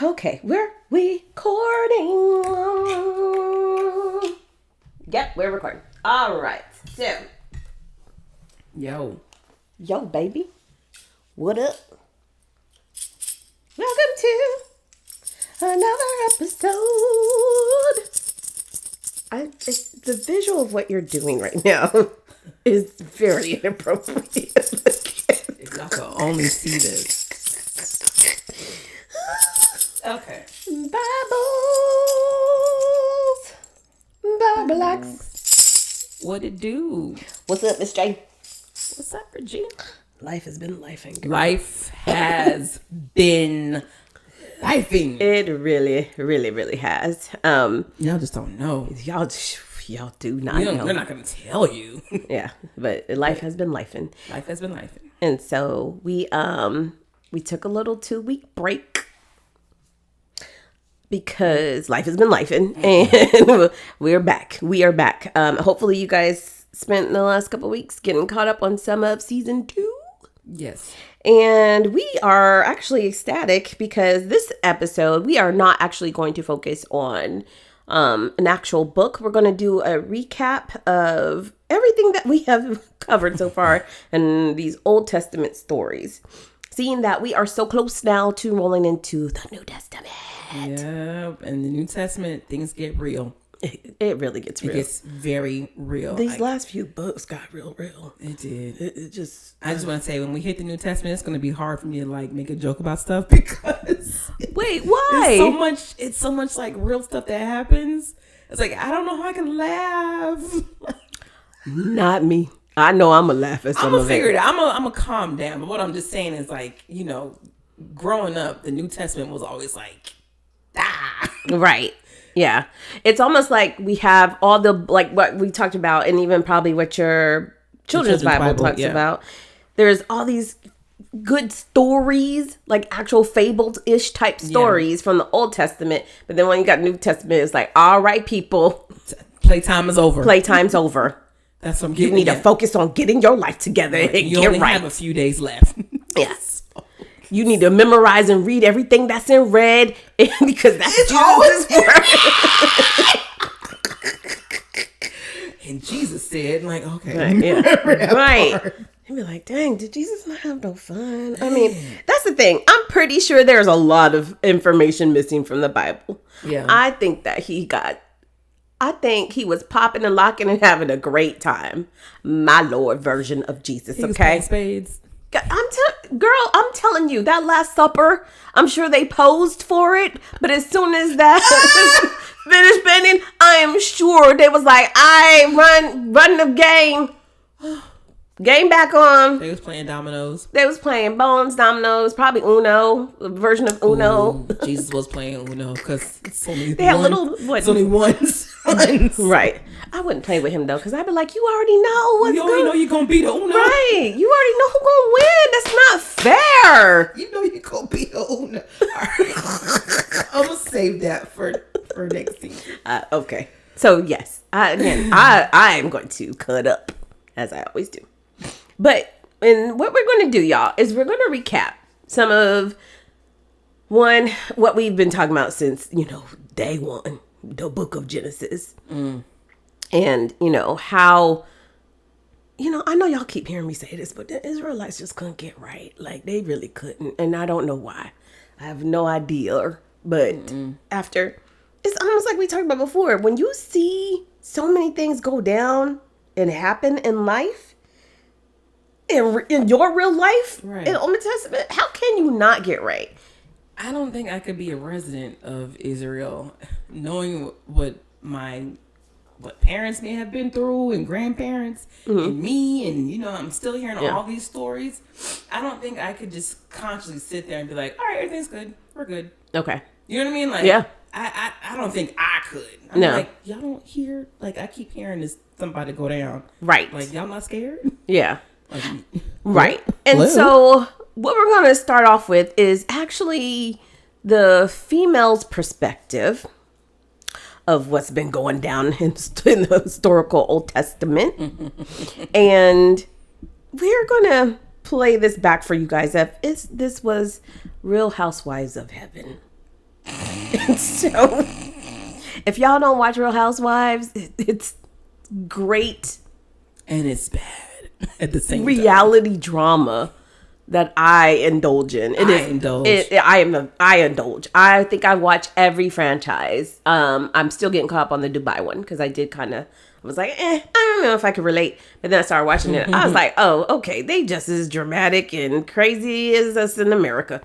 Okay, we're recording. Yep, we're recording. All right, so. Yo, baby. What up? Welcome to another episode. The visual of what you're doing right now is very inappropriate. if y'all could only see this. Okay. Bibles. What it do? What's up, Miss J? What's up, Regina? Life has been lifing. Life has been lifing. It really, really, really has. Y'all just don't know. Y'all do not know. We're not gonna tell you. Yeah, but life has been lifing. Life has been lifing. And so we took a little 2-week break because life has been lifing, and we're back. We are back. Hopefully you guys spent the last couple weeks getting caught up on some of season 2. Yes. And we are actually ecstatic because this episode, we are not actually going to focus on an actual book. We're going to do a recap of everything that we have covered so far in these Old Testament stories. Seeing that we are so close now to rolling into the New Testament. Yeah, in the New Testament, things get real. It really gets real. It gets very real. These last few books got real. It did. It just... I just want to say, when we hit the New Testament, it's going to be hard for me to make a joke about stuff because... Wait, why? It's so much like real stuff that happens. It's like, I don't know how I can laugh. Not me. I know I'm going to laugh at some of it. I'm going to figure it out. I'm going to calm down. But what I'm just saying is growing up, the New Testament was always Right. Yeah. It's almost like we have all the, what we talked about, and even probably what your children's Bible talks about. There's all these good stories, like actual fabled-ish type stories from the Old Testament. But then when you got New Testament, it's like, all right, people. Playtime is over. Playtime's over. That's what I'm getting. You need to focus on getting your life together and you get only right. have a few days left. Yes. You need to memorize and read everything that's in red because that's Jesus' word. And Jesus said, okay. Right, yeah. Right. You'd be like, dang, did Jesus not have no fun? I mean, that's the thing. I'm pretty sure there's a lot of information missing from the Bible. Yeah. I think he was popping and locking and having a great time. My Lord version of Jesus, he was okay? playing spades. I'm telling you, that Last Supper, I'm sure they posed for it, but as soon as that finished spending, I am sure they was like, I run the game. Game back on. They was playing dominoes. They was playing bones, dominoes, probably Uno, a version of Uno. Ooh, Jesus was playing Uno because it's only it's only one son. Right. I wouldn't play with him though, because I'd be like, you already know what's going on. You know you're going to beat the Uno. Right. You already know who's going to win. That's not fair. You know you're going to beat the Uno. I'm going to save that for next season. Okay. So yes, I am going to cut up, as I always do. But, and what we're going to do, y'all, is we're going to recap some of what we've been talking about since, day one, the book of Genesis. And, how, I know y'all keep hearing me say this, but the Israelites just couldn't get right. Like, they really couldn't. And I don't know why. I have no idea. But after, it's almost like we talked about before. When you see so many things go down and happen in life, in your real life, right, in the Old Testament, how can you not get right? I don't think I could be a resident of Israel knowing what parents may have been through and grandparents and me, and I'm still hearing all these stories. I don't think I could just consciously sit there and be like, all right, everything's good, we're good. Okay. You know what I mean? Like, yeah. I don't think I could. I'm like, y'all don't hear, I keep hearing this somebody go down. Right. Like, y'all not scared? Yeah. Right. And so what we're going to start off with is actually the female's perspective of what's been going down in the historical Old Testament. And we're going to play this back for you guys. This was Real Housewives of Heaven. So, if y'all don't watch Real Housewives, it's great and it's bad at the same reality drama that I indulge in. I indulge. I think I watch every franchise. I'm still getting caught up on the Dubai one because I was like, I don't know if I could relate. But then I started watching it. I was like, oh, okay, they just as dramatic and crazy as us in America.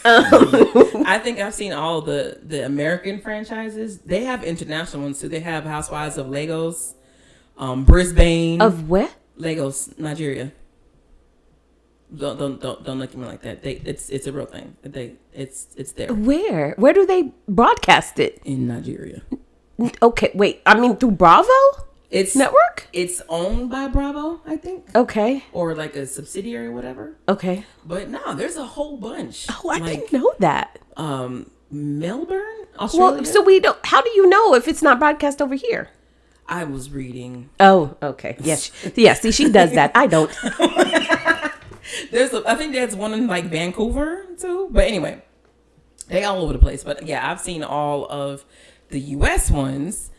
I think I've seen all the American franchises. They have international ones too. They have Housewives of Lagos, Brisbane. Of where? Lagos, Nigeria. Don't look at me like that. It's a real thing. It's there. Where do they broadcast it? In Nigeria. Okay, wait. I mean, through Bravo? It's network? It's owned by Bravo, I think. Okay. Or like a subsidiary or whatever. Okay. But no, there's a whole bunch. Oh, I didn't know that. Melbourne, Australia. Well, so we don't. How do you know if it's not broadcast over here? I was reading. Oh, okay. Yes. Yeah. See, she does that. I don't. I think there's one in like Vancouver too. But anyway, they all over the place. But yeah, I've seen all of the U.S. ones.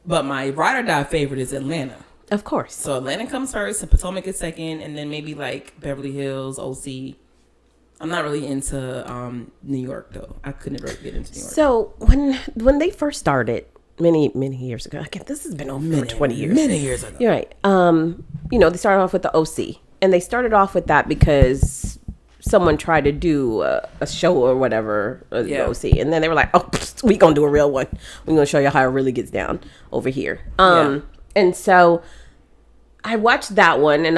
But my ride or die favorite is Atlanta. Of course. So Atlanta comes first, and Potomac is second, and then maybe like Beverly Hills, OC. I'm not really into New York though. I couldn't really get into New York. So when they first started many years ago, again, this has been over 20 years. Many years ago. You're right. They started off with the OC, and they started off with that because someone tried to do a show or whatever, the OC, and then they were like, "Oh, we gonna do a real one. We're gonna show you how it really gets down over here." And so I watched that one, and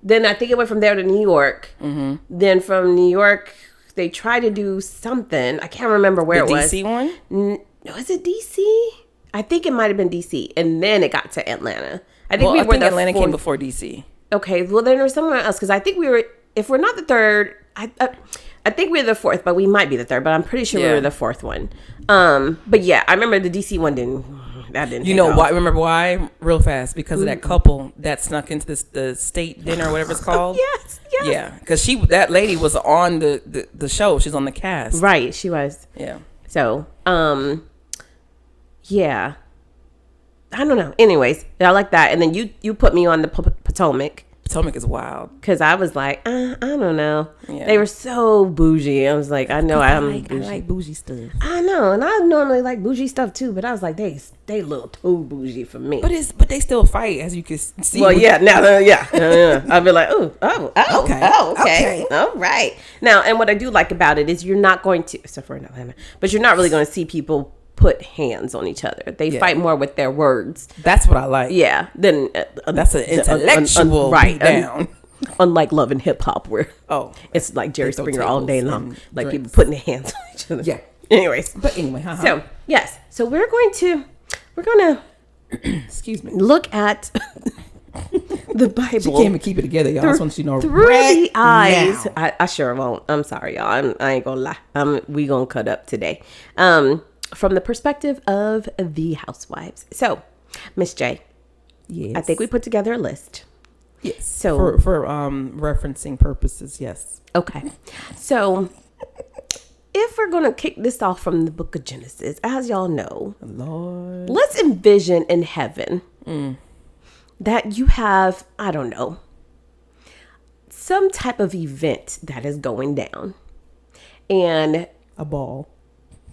then I think it went from there to New York. Mm-hmm. Then from New York, they tried to do something. I can't remember where it was. The DC one? No, is it DC? I think it might have been DC, and then it got to Atlanta. I think Atlanta came before DC. Okay, well then there's somewhere else because I think we were. If we're not the third, I think we're the fourth, but we might be the third. But I'm pretty sure we were the fourth one. But yeah, I remember the DC one didn't. You know why? Remember why? Real fast, because of that couple that snuck into the state dinner or whatever it's called. Yes. Yeah, because that lady was on the show. She's on the cast. Right, she was. Yeah. So, yeah. I don't know. Anyways, I like that. And then you put me on the Potomac. Potomac is wild. Because I was like, I don't know. Yeah. They were so bougie. I was like, I know I like bougie stuff. I know. And I normally like bougie stuff too. But I was like, they a little too bougie for me. But they still fight, as you can see. Well, yeah. Now, yeah. I'll be like, okay. All right. Now, and what I do like about it is you're not going to, except for in Atlanta, but you're not really going to see people put hands on each other. They fight more with their words. That's what I like. Yeah. Then that's an intellectual right down. Unlike Love and Hip Hop, where it's like Jerry Springer all day long, like drinks. People putting their hands on each other. Yeah. Anyways, but anyway, so yes, so we're gonna excuse me, look at the Bible. She can't even keep it together, y'all. I just want you to know through the eyes. I sure won't. I'm sorry, y'all. I ain't gonna lie. We gonna cut up today. From the perspective of the housewives. So, Miss J, yes, I think we put together a list. Yes. So for referencing purposes, yes. Okay. So if we're gonna kick this off from the book of Genesis, as y'all know, Lord, let's envision in heaven that you have, I don't know, some type of event that is going down. And a ball.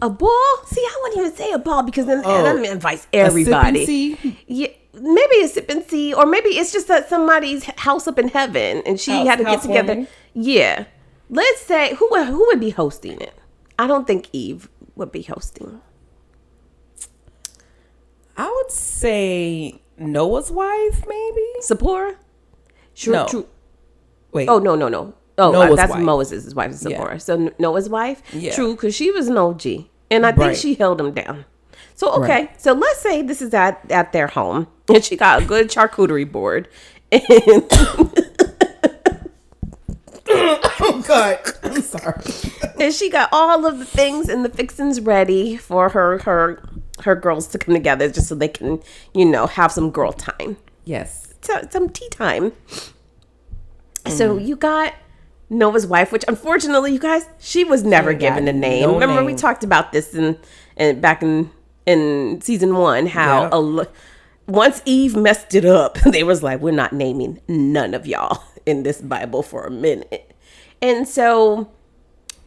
A ball? See, I wouldn't even say a ball because then that invites everybody. A sip and see? Yeah, maybe a sip and see, or maybe it's just at somebody's house up in heaven, and she had to get together. Warming. Yeah, let's say who would be hosting it? I don't think Eve would be hosting. I would say Noah's wife, maybe. Zipporah? Sure. No. True. Wait. Oh no. Oh, that's wife. Moses' wife, Zipporah. Yeah. So Noah's wife? Yeah. True, because she was an OG. And I think she held him down. So, okay. Right. So let's say this is at their home. And she got a good charcuterie board. And oh, God. I'm sorry. And she got all of the things and the fixings ready for her girls to come together just so they can, have some girl time. Yes. So, some tea time. So you got Noah's wife, which unfortunately, you guys, she was never given a name. No Remember, name. we talked about this back in season 1, how once Eve messed it up, they was like, we're not naming none of y'all in this Bible for a minute. And so,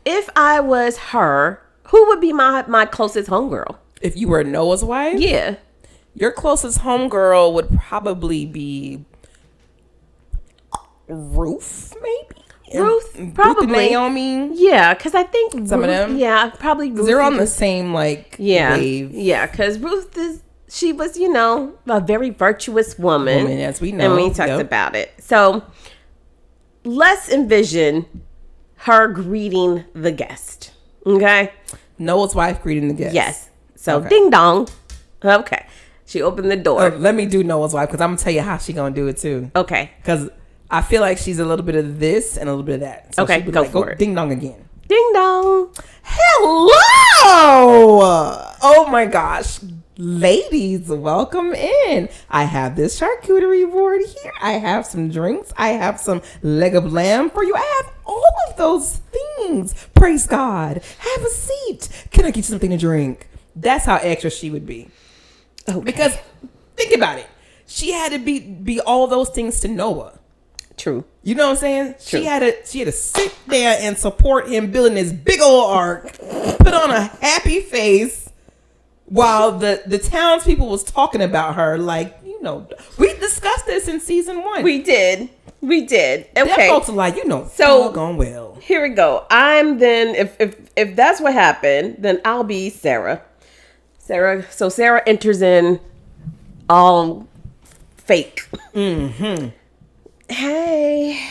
if I was her, who would be my closest homegirl? If you were Noah's wife? Yeah. Your closest homegirl would probably be Ruth, maybe? Ruth, Ruth probably. and Naomi? Yeah, because I think Some of them? Yeah, probably Ruth. They're on the same, yeah, wave. Yeah, because she was, a very virtuous woman. As we know. And we talked about it. So, let's envision her greeting the guest. Okay? Noah's wife greeting the guest. Yes. So, Okay. ding dong. Okay. She opened the door. Let me do Noah's wife, because I'm going to tell you how she going to do it, too. Okay. Because I feel like she's a little bit of this and a little bit of that. So Okay, she'd be go like, for it. Ding dong again. Ding dong. Hello! Oh my gosh. Ladies, welcome in. I have this charcuterie board here. I have some drinks. I have some leg of lamb for you. I have all of those things. Praise God. Have a seat. Can I get you something to drink? That's how extra she would be. Okay. Because think about it. She had to be all those things to Noah. True. You know what I'm saying? True. She had to sit there and support him building this big old ark, put on a happy face while the townspeople was talking about her. Like, we discussed this in season 1. We did. Okay. Them folks are like, So going well. here we go. I'm then if that's what happened, then I'll be Sarah. So Sarah enters in all fake. Mm-hmm. Hey,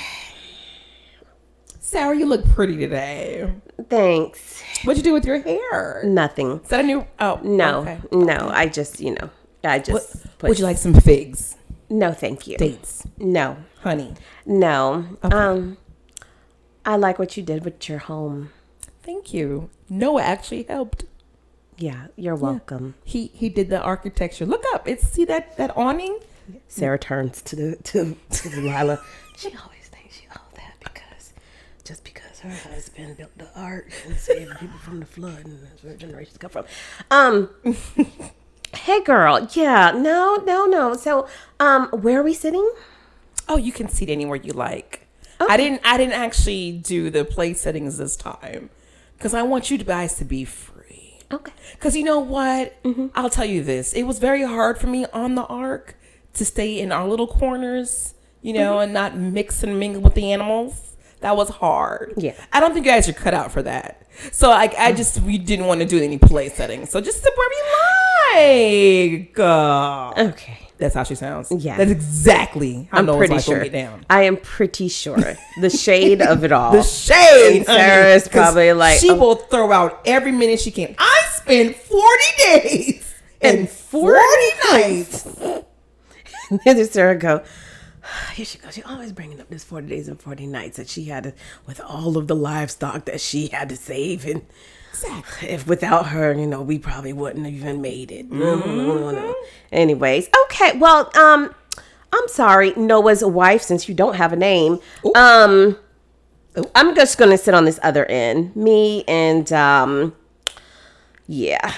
Sarah, you look pretty today. thanks. What'd you do with your hair? Nothing. Is that a new? Oh, No, okay. no. I just Would you like some figs? No, thank you. Dates? No, Honey? no. Okay. I like what you did with your home. Thank you. Noah actually helped. Yeah, you're welcome. He did the architecture. Look up. See that awning? Sarah turns to Delilah. She always thinks she owes that because her husband built the ark and saved people from the flood, and that's where generations come from. Hey girl, yeah, no. So, where are we sitting? Oh, you can seat anywhere you like. Okay. I didn't actually do the place settings this time because I want you guys to be free. Okay. Because you know what? Mm-hmm. I'll tell you this. It was very hard for me on the ark to stay in our little corners, and not mix and mingle with the animals. That was hard. Yeah. I don't think you guys are cut out for that. So we didn't want to do any play settings. So just sit where we like. Okay. That's how she sounds. Yeah. That's exactly how I'm Noah's pretty like sure. gonna get down. I am pretty sure. The shade of it all. The shade. And Sarah's honey, 'cause probably like, she will throw out every minute she can. I spent 40 days and 40 nights. And then Sarah go, here she goes. She always bringing up this 40 days and 40 nights that she had to, with all of the livestock that she had to save. And Exactly. if without her, we probably wouldn't have even made it. No. Anyways, okay. Well, I'm sorry, Noah's wife, since you don't have a name. Ooh. I'm just gonna sit on this other end. Me and yeah.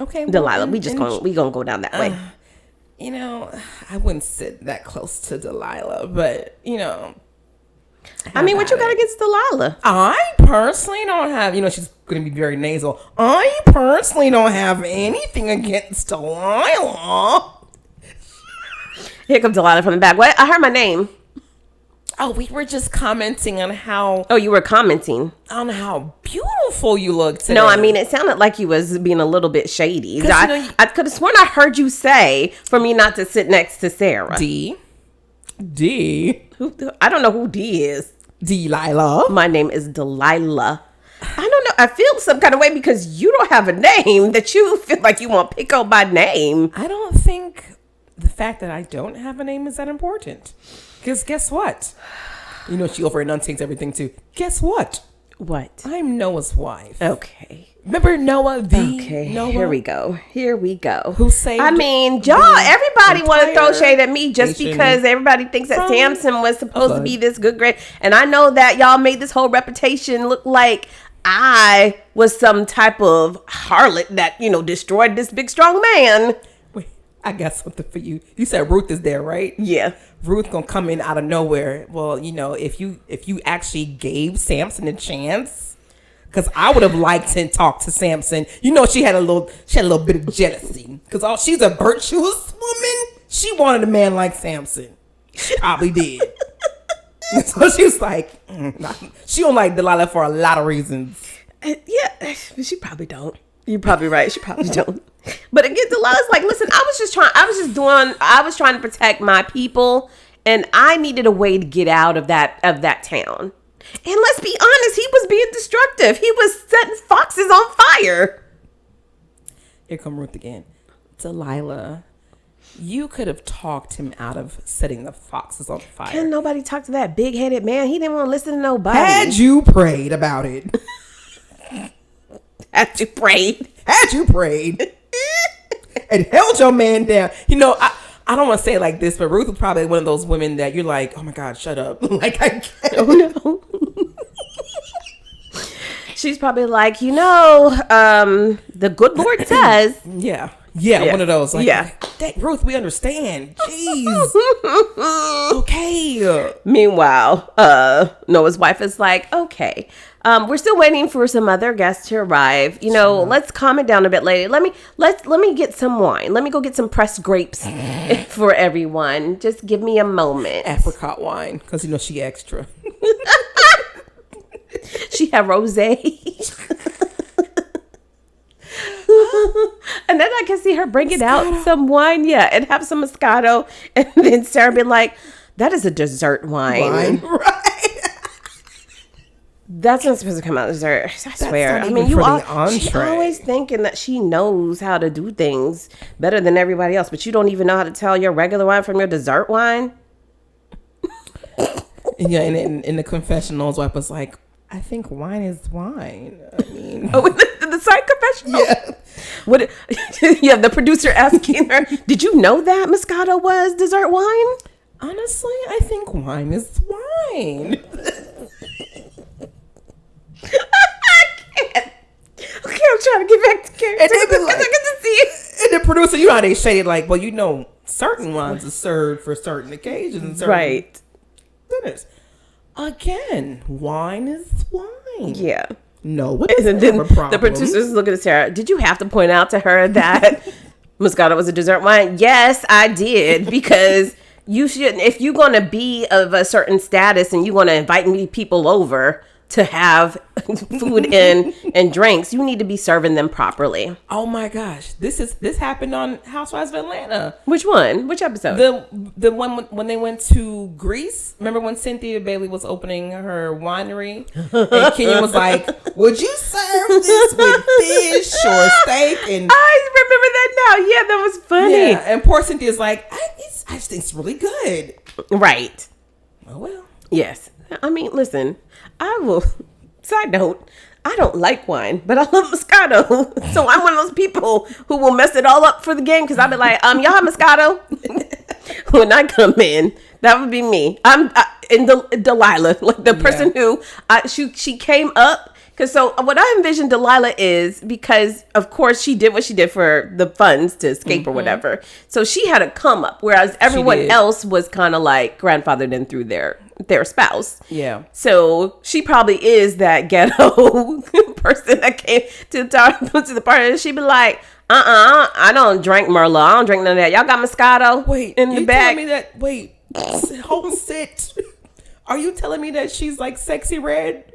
Okay. Delilah. We gonna go down that way. I wouldn't sit that close to Delilah, but I mean, what you got against Delilah? I personally don't have, she's going to be very nasal. I personally don't have anything against Delilah. Here comes Delilah from the back. What? I heard my name. Oh, we were just commenting on how Oh, you were commenting. beautiful you look today. No, I mean, it sounded like you was being a little bit shady. 'Cause, I could have sworn I heard you say for me not to sit next to Sarah. D. I don't know who D is. Delilah. My name is Delilah. I don't know. I feel some kind of way because you don't have a name that you feel like you want to pick out by name. I don't think the fact that I don't have a name is that important. Because guess what? She over enunciates everything too. Guess what? What? I'm Noah's wife. Okay. Remember Noah? Okay. Noah? Here we go. Who saved? I mean, y'all. Everybody want to throw shade at me just because everybody thinks that Samson was supposed to be this good, great. And I know that y'all made this whole reputation look like I was some type of harlot that destroyed this big strong man. Wait, I got something for you. You said Ruth is there, right? Yeah. Ruth gonna come in out of nowhere. Well, if you actually gave Samson a chance, because I would have liked to talk to Samson. She had a little bit of jealousy because she's a virtuous woman. She wanted a man like Samson. She probably did. So she was like, she don't like Delilah for a lot of reasons. Yeah, she probably don't. You're probably right. She probably don't. But again, Delilah's like, listen, I was trying to protect my people, and I needed a way to get out of that town. And let's be honest, he was being destructive. He was setting foxes on fire. Here come Ruth again. Delilah, you could have talked him out of setting the foxes on fire. Can't nobody talk to that big-headed man. He didn't want to listen to nobody. Had you prayed about it. Had you prayed. And held your man down. I don't want to say it like this, but Ruth was probably one of those women that you're like, oh my God, shut up. Like, I can't. Oh no. She's probably like, the good Lord says. Yeah, one of those. Like, Ruth, we understand. Jeez. Okay. Meanwhile, Noah's wife is like, okay, we're still waiting for some other guests to arrive. Let's calm it down a bit later. Let me get some wine. Let me go get some pressed grapes for everyone. Just give me a moment. Apricot wine, because she extra. She had rosé. And then I can see her bringing out some wine, and have some Moscato, and then Sarah be like, "That is a dessert wine, right?" That's not supposed to come out dessert. I swear. I mean, she's always thinking that she knows how to do things better than everybody else, but you don't even know how to tell your regular wine from your dessert wine. Yeah, and in the confessional, his wife was like, I think wine is wine. I mean, the side confessional. Yeah. What? Yeah, the producer asking her, "Did you know that Moscato was dessert wine?" Honestly, I think wine is wine. I can't. Okay, I'm trying to get back to character because I get to see it. And the producer, you know how they shaded like, well, certain wines are served for certain occasions, right? Dinners. Again, wine is wine. Yeah. No, what is and then the producer's looking at Sarah. Did you have to point out to her that Moscato was a dessert wine? Yes, I did, because you shouldn't. If you're going to be of a certain status and you're going to invite people over to have food and drinks, you need to be serving them properly. Oh my gosh, this happened on Housewives of Atlanta. Which one? Which episode? The one when they went to Greece. Remember when Cynthia Bailey was opening her winery and Kenyon was like, "Would you serve this with fish or steak?" And I remember that now. Yeah, that was funny. Yeah, and poor Cynthia's like, I just think it's really good. Right. Oh well. Yes. I mean, listen. I will. Side note, I don't like wine, but I love Moscato. So I'm one of those people who will mess it all up for the game, because I'll be like, y'all have Moscato? When I come in, that would be me. I'm Delilah, like the person who she came up. Because so what I envision Delilah is, because of course she did what she did for the funds to escape or whatever. So she had a come up, whereas everyone else was kind of like grandfathered in through their spouse. Yeah. So she probably is that ghetto person that came to the party, and she'd be like, I don't drink Merlot. I don't drink none of that. Y'all got Moscato? Wait, in the back? Me that? Wait, hold sit. Are you telling me that she's like sexy red?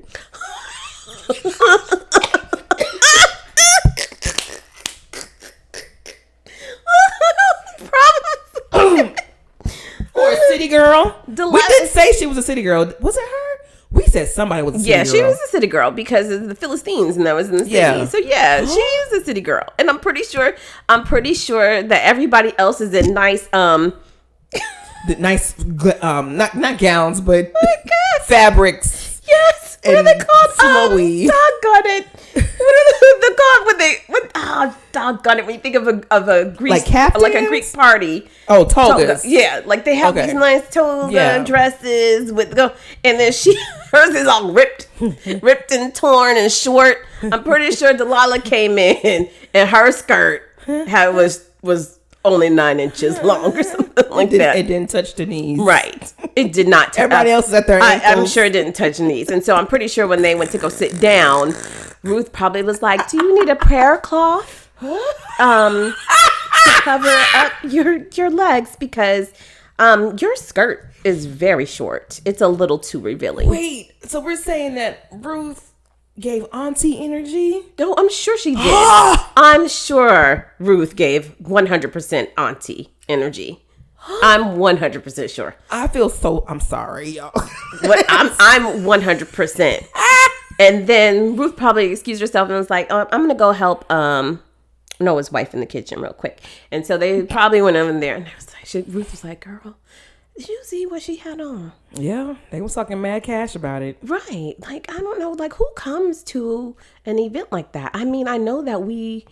Probably. Or a city girl. We didn't say she was a city girl. Was it her? We said somebody was a city girl. Yeah, she was a city girl because of the Philistines, and that was in the city. Yeah. So yeah, she was a city girl, and I'm pretty sure that everybody else is in nice the nice not gowns, but fabrics. Yes. What are they called? Flowy. Doggone it. What are the called when they? Doggone it. When you think of a Greek, Like caftans? like a Greek party. Oh, togas. Yeah, like they have these nice toga dresses with and then hers is all ripped and torn and short. I'm pretty sure Delilah came in and her skirt was only 9 inches long or something like that. It didn't touch the knees. Right. It did not. Everybody else is at their ankles. I'm sure it didn't touch the knees. And so I'm pretty sure when they went to go sit down, Ruth probably was like, do you need a prayer cloth to cover up your legs? Because your skirt is very short. It's a little too revealing. Wait, so we're saying that Ruth gave auntie energy? No, I'm sure she did. I'm sure Ruth gave 100% auntie energy. I'm 100% sure. I'm sorry, y'all. But I'm 100%. And then Ruth probably excused herself and was like, I'm going to go help Noah's wife in the kitchen real quick. And so they probably went over there and Ruth was like, girl, did you see what she had on? Yeah, they was talking mad cash about it. Right. Like, I don't know, like who comes to an event like that? I mean, I know that we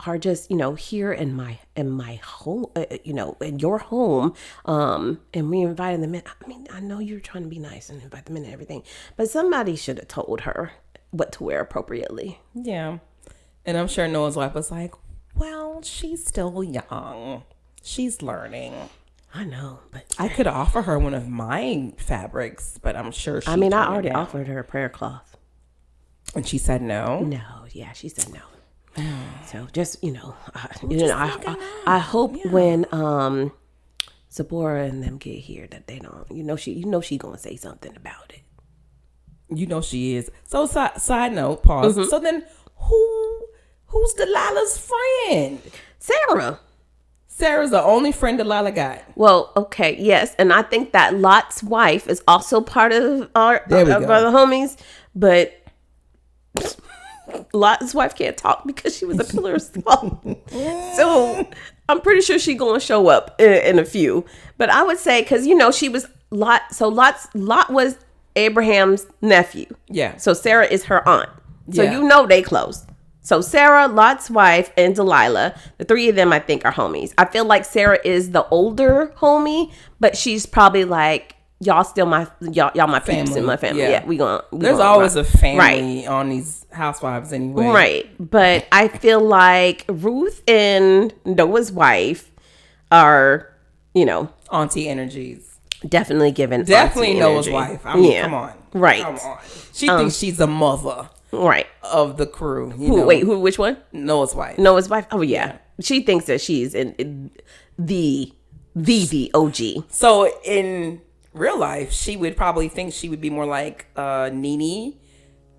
are just, here in my home, in your home, and we invited them in. I mean, I know you're trying to be nice and invite them in and everything, but somebody should have told her what to wear appropriately. Yeah. And I'm sure Noah's wife was like, well, she's still young. She's learning. I know, but I could offer her one of my fabrics, but I'm sure I already offered her a prayer cloth. And she said no? No, yeah, she said no. So just, I hope when Zipporah and them get here that they don't, she gonna say something about it. You know she is. So side note, pause. Mm-hmm. So then who's Delilah's friend? Sarah's the only friend Delilah got. Well, okay, yes. And I think that Lot's wife is also part of our brother homies. But Lot's wife can't talk because she was a pillar of salt. So I'm pretty sure she's going to show up in a few. But I would say, because, she was Lot. So Lot was Abraham's nephew. Yeah. So Sarah is her aunt. So they close. So Sarah, Lot's wife, and Delilah, the three of them, I think, are homies. I feel like Sarah is the older homie, but she's probably like, y'all my peeps in my family. Yeah, There's always a family on these housewives anyway. Right. But I feel like Ruth and Noah's wife are, auntie energies. Definitely Noah's wife. I mean, come on. Right. Come on. She thinks she's a mother. Right. Of the crew. Which one? Noah's wife. Oh, yeah. She thinks that she's in the OG. So in real life, she would probably think she would be more like Nene,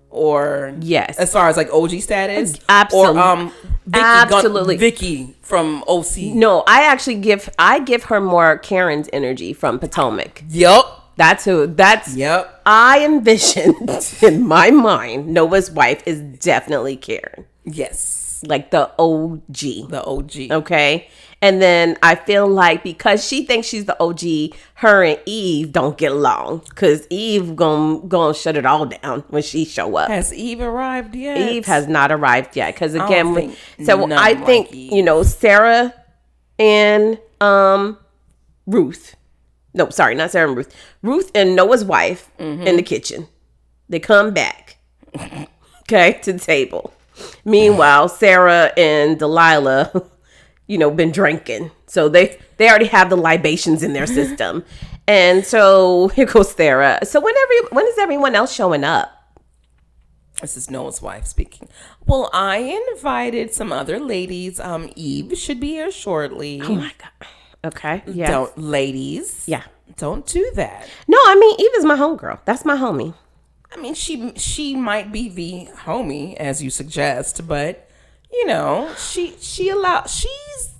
or yes, as far as like OG status, absolutely, or absolutely, Vicky from OC. No, I give her more Karen's energy from Potomac. Yup. Yep. I envisioned in my mind, Noah's wife is definitely Karen. Yes. Like the OG. Okay. And then I feel like because she thinks she's the OG, her and Eve don't get along. Because Eve gonna shut it all down when she show up. Has Eve arrived yet? Eve has not arrived yet. Because again, I think Sarah and Ruth. No, sorry, not Sarah and Ruth. Ruth and Noah's wife in the kitchen. They come back, okay, to the table. Meanwhile, Sarah and Delilah, been drinking. So they already have the libations in their system. And so here goes Sarah. So when is everyone else showing up? This is Noah's wife speaking. Well, I invited some other ladies. Eve should be here shortly. Oh my God. Okay. Yeah. Ladies. Yeah. Don't do that. No, I mean, Eve is my homegirl. That's my homie. I mean, she might be the homie, as you suggest, but she's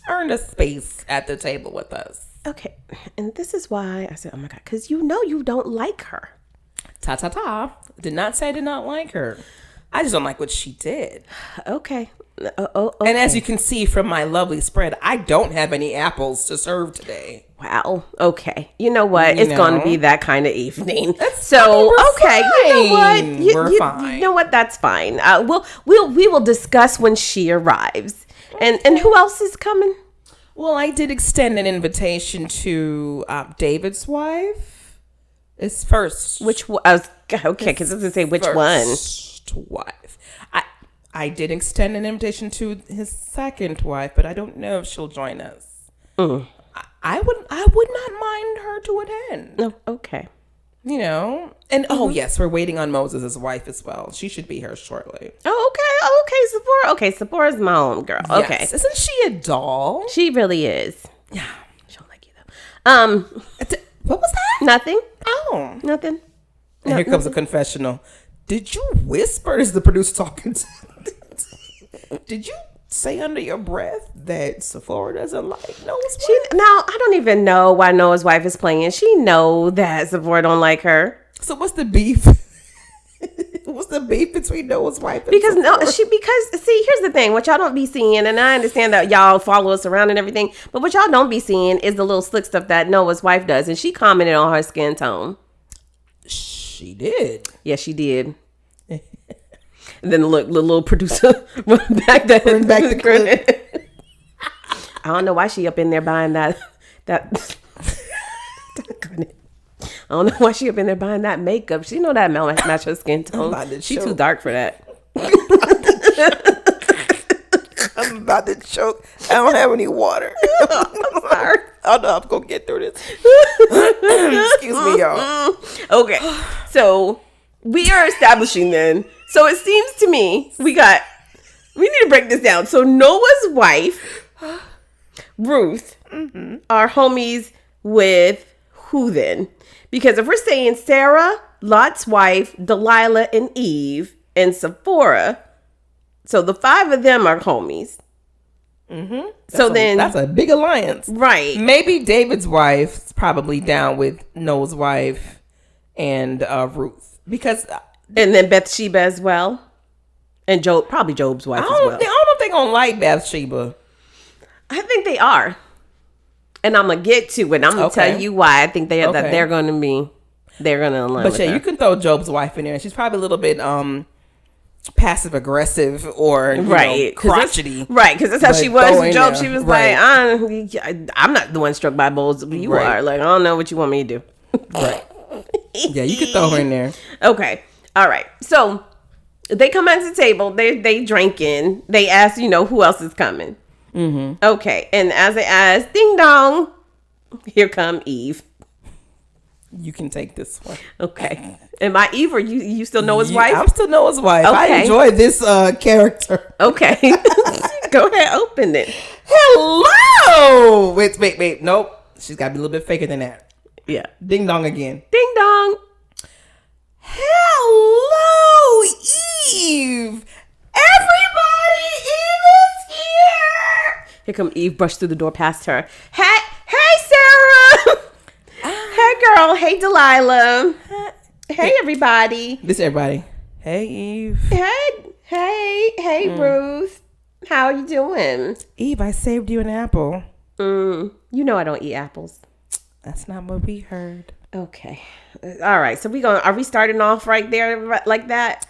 earned a space at the table with us. Okay. And this is why I said, oh my God, because you don't like her. Ta. Did not say I did not like her. I just don't like what she did. Okay. And as you can see from my lovely spread, I don't have any apples to serve today. Wow. Okay. You know what? It's going to be that kind of evening. Okay. Fine. You know what? We're fine. You know what? That's fine. We will discuss when she arrives. And who else is coming? Well, I did extend an invitation to David's wife. His first. Which I was okay because I was gonna say which one. First wife. I did extend an invitation to his second wife, but I don't know if she'll join us. I would not mind her to attend. No, okay. You know, and yes, we're waiting on Moses' wife as well. She should be here shortly. Okay, Sephora. Okay, Sephora's my own girl. Yes. Okay, Isn't she a doll? she really is. Yeah, She don't like you though. What was that? Nothing. Oh, Nothing. and here comes a confessional. Did you whisper? Is the producer talking to? Did you say under your breath that Sephora doesn't like Noah's wife? Now I don't even know why Noah's wife is playing. She know that Sephora don't like her. So what's the beef? What's the beef between Noah's wife and Because Sephora? see, here's the thing. What y'all don't be seeing, and I understand that y'all follow us around and everything, but what y'all don't be seeing is the little slick stuff that Noah's wife does, and she commented on her skin tone. She did. Yes, she did. And then look, the little producer run back the credit. I don't know why she up in there buying that. I don't know why she up in there buying that makeup. She know that match her skin tone. She too dark for that. I'm about to choke. I don't have any water. I'm sorry. Oh no, I'm gonna get through this. Excuse me, y'all. Okay, so we are establishing then. So it seems to me we need to break this down. So Noah's wife, Ruth, are homies with who then? Because if we're saying Sarah, Lot's wife, Delilah, and Eve, and Sephora, so the 5 of them are homies. Mm-hmm. That's a big alliance, right? Maybe David's wife's probably down with Noah's wife and Ruth because. And then Bathsheba as well. And probably Job's wife as well. I don't think they're going to like Bathsheba. I think they are. And I'm going to get to it. I'm going to tell you why I think that they're going to be, they're going to align with her. You can throw Job's wife in there. She's probably a little bit passive aggressive or crotchety. Right, because that's how she was with Job. She was like, I'm not the one struck by bulls. You are. Like, I don't know what you want me to do. Right. Yeah, you could throw her in there. Okay. All right. So they come at the table. They drinking. They ask, who else is coming. Mm-hmm. Okay. And as they ask, ding dong, here come Eve. You can take this one. Okay. Am I Eve or you still know his wife? I'm still know his wife. Okay. I enjoy this character. Okay. Go ahead, open it. Hello. Wait. Nope. She's got to be a little bit faker than that. Yeah. Ding dong again. Ding dong. Hello, Eve. Everybody, Eve is here. Here come Eve, brushed through the door past her. Hey, Sarah. Hey, girl. Hey, Delilah. Hey, everybody. This is everybody. Hey, Eve. Hey, Ruth. How are you doing? Eve, I saved you an apple. You know I don't eat apples. That's not what we heard. Okay. All right. So are we starting off right there like that?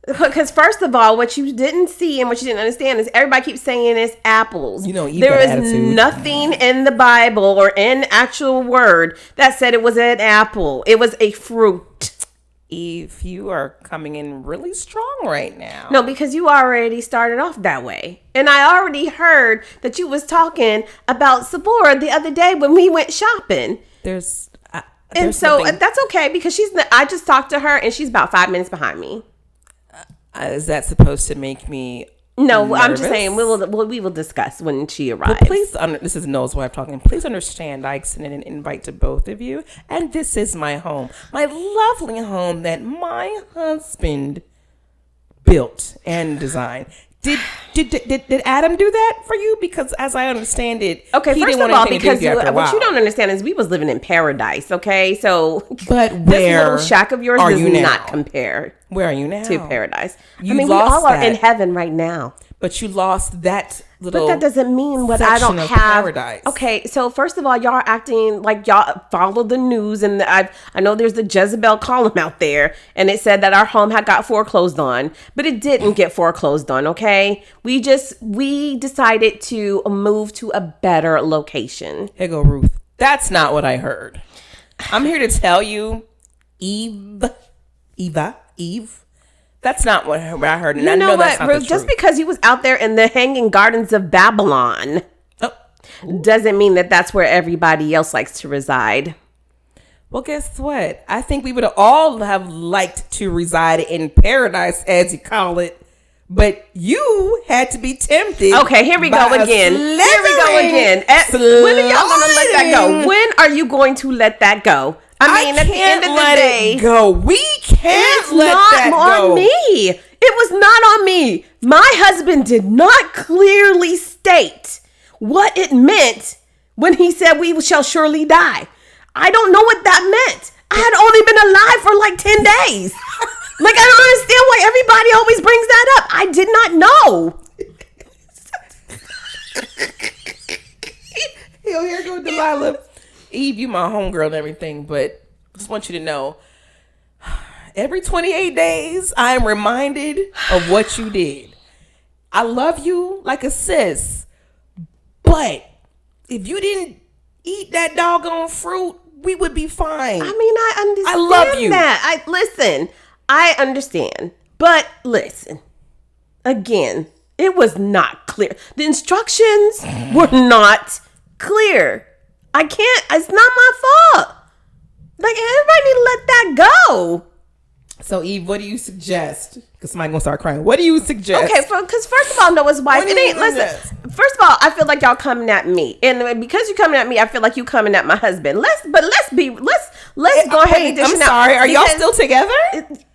Because first of all, what you didn't see and what you didn't understand is everybody keeps saying it's apples. Eve there is attitude. Nothing in the Bible or in actual word that said it was an apple. It was a fruit. Eve, you are coming in really strong right now. No, because you already started off that way. And I already heard that you was talking about Sephora the other day when we went shopping. There's so that's okay because I just talked to her and she's about 5 minutes behind me. Is that supposed to make me No, nervous? I'm just saying we will discuss when she arrives. But please, this is Noah's wife talking. Please understand, I extended an invite to both of you, and this is my home, my lovely home that my husband built and designed. Did Adam do that for you? Because as I understand it, okay, he first didn't of want all, anything to do because with you after a what you while. don't understand is we was living in paradise. Okay, so But this where little shack of yours are does you now? not compare Where are you now? to paradise. You I mean, we lost all are that. in heaven right now. But you lost that little. But that doesn't mean what I don't section of have. paradise. Okay, so first of all, y'all are acting like y'all follow the news, and I know there's the Jezebel column out there, and it said that our home had got foreclosed on, but it didn't get foreclosed on. Okay, we decided to move to a better location. Here go Ruth. That's not what I heard. I'm here to tell you, Eve. That's not what I heard. And You I know that's what, not Ruth? the Just truth. because you was out there in the hanging gardens of Babylon Oh. doesn't mean that that's where everybody else likes to reside. Well, guess what? I think we would all have liked to reside in paradise, as you call it. But you had to be tempted. Okay, here we go again. Here we go again. When are y'all gonna let that go? When are you going to let that go? I mean, at the end of the day, go. We can't let that go. It's not on me. It was not on me. My husband did not clearly state what it meant when he said we shall surely die. I don't know what that meant. I had only been alive for like 10 days. Like, I don't understand why everybody always brings that up. I did not know. Yo, here go Delilah. Eve, you my homegirl and everything, but I just want you to know, every 28 days, I am reminded of what you did. I love you like a sis, but if you didn't eat that doggone fruit, we would be fine. I mean, I understand I love you. that. Listen, I understand. But listen, again, it was not clear. The instructions were not clear. I can't, it's not my fault. Like, everybody need to let that go. So, Eve, what do you suggest? Because somebody's going to start crying. What do you suggest? Okay, because first of all, Noah's wife, it ain't, listen, first of all, I feel like y'all coming at me. And because you coming at me, I feel like you coming at my husband. Let's go ahead and dish I'm it out. sorry, are y'all still together?